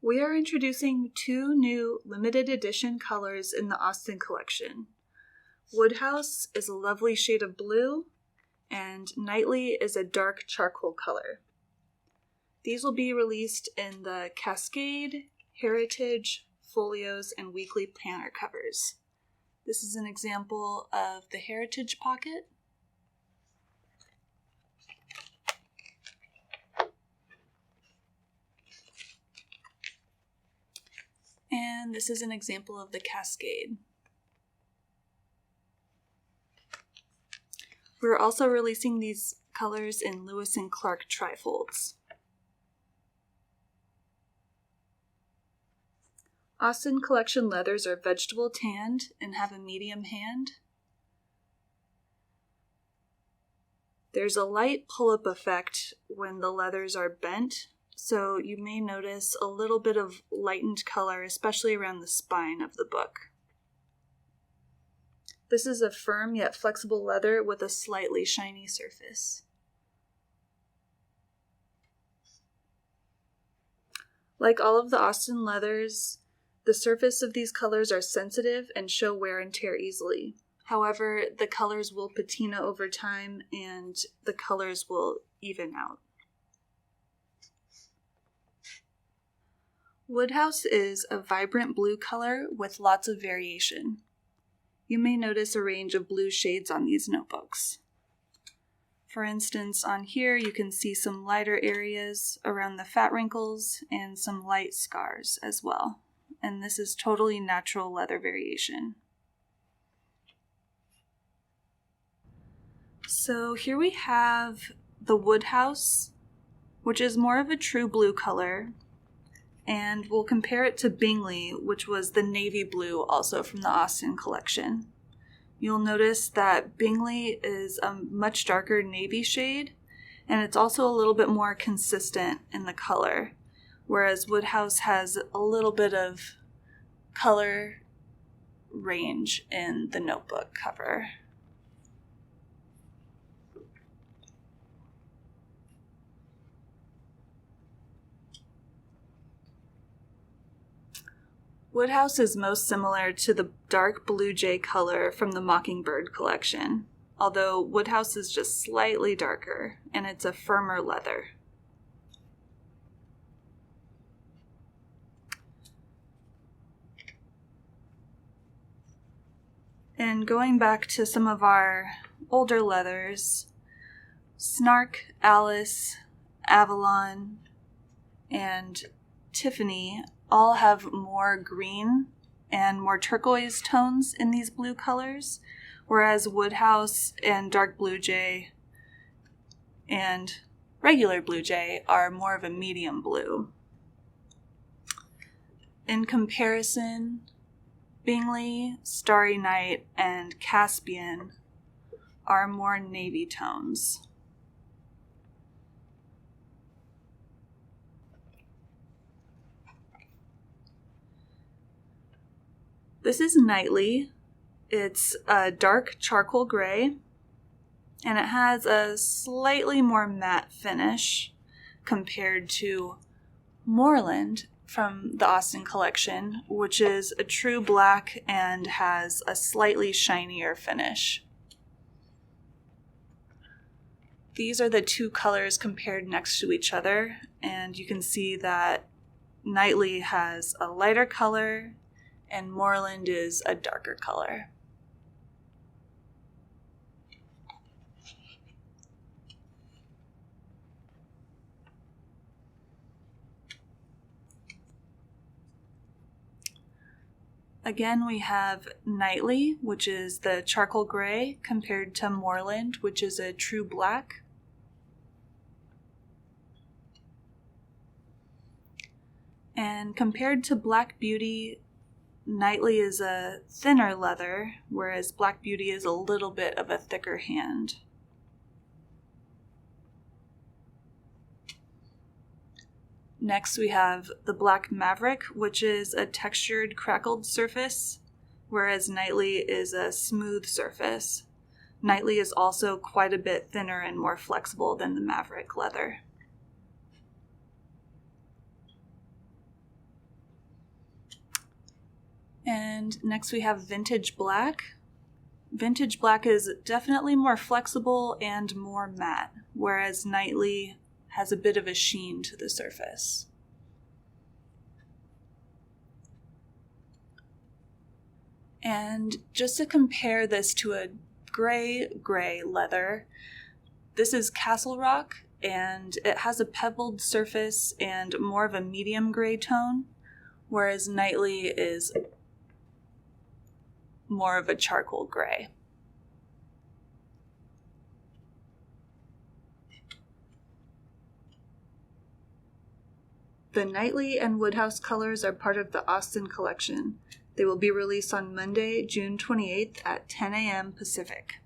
We are introducing two new limited edition colors in the Austen Collection. Woodhouse is a lovely shade of blue, and Nightly is a dark charcoal color. These will be released in the Cascade, Heritage, Folios, and Weekly Planner covers. This is an example of the Heritage pocket. And this is an example of the Cascade. We're also releasing these colors in Lewis and Clark trifolds. Austen Collection leathers are vegetable tanned and have a medium hand. There's a light pull-up effect when the leathers are bent, so you may notice a little bit of lightened color, especially around the spine of the book. This is a firm yet flexible leather with a slightly shiny surface. Like all of the Austen leathers, the surface of these colors are sensitive and show wear and tear easily. However, the colors will patina over time and the colors will even out. Woodhouse is a vibrant blue color with lots of variation. You may notice a range of blue shades on these notebooks. For instance, on here you can see some lighter areas around the fat wrinkles and some light scars as well. And this is totally natural leather variation. So here we have the Woodhouse, which is more of a true blue color, and we'll compare it to Bingley, which was the navy blue also from the Austen Collection. You'll notice that Bingley is a much darker navy shade, and it's also a little bit more consistent in the color, whereas Woodhouse has a little bit of color range in the notebook cover. Woodhouse is most similar to the dark blue jay color from the Mockingbird collection, although Woodhouse is just slightly darker, and it's a firmer leather. And going back to some of our older leathers, Snark, Alice, Avalon, and Tiffany all have more green and more turquoise tones in these blue colors, whereas Woodhouse and dark blue jay and regular blue jay are more of a medium blue. In comparison, Bingley, Starry Night, and Caspian are more navy tones. This is Nightly. It's a dark charcoal gray, and it has a slightly more matte finish compared to Moorland from the Austen Collection, which is a true black and has a slightly shinier finish. These are the two colors compared next to each other, and you can see that Nightly has a lighter color and Moorland is a darker color. Again, we have Nightly, which is the charcoal gray, compared to Moorland, which is a true black. And compared to Black Beauty, Nightly is a thinner leather, whereas Black Beauty is a little bit of a thicker hand. Next we have the Black Maverick, which is a textured, crackled surface, whereas Nightly is a smooth surface. Nightly is also quite a bit thinner and more flexible than the Maverick leather. And next we have Vintage Black. Vintage Black is definitely more flexible and more matte, whereas Nightly has a bit of a sheen to the surface. And just to compare this to a gray leather, this is Castle Rock, and it has a pebbled surface and more of a medium gray tone, whereas Nightly is more of a charcoal gray. The Nightly and Woodhouse colors are part of the Austen Collection. They will be released on Monday, June 28th at 10 a.m. Pacific.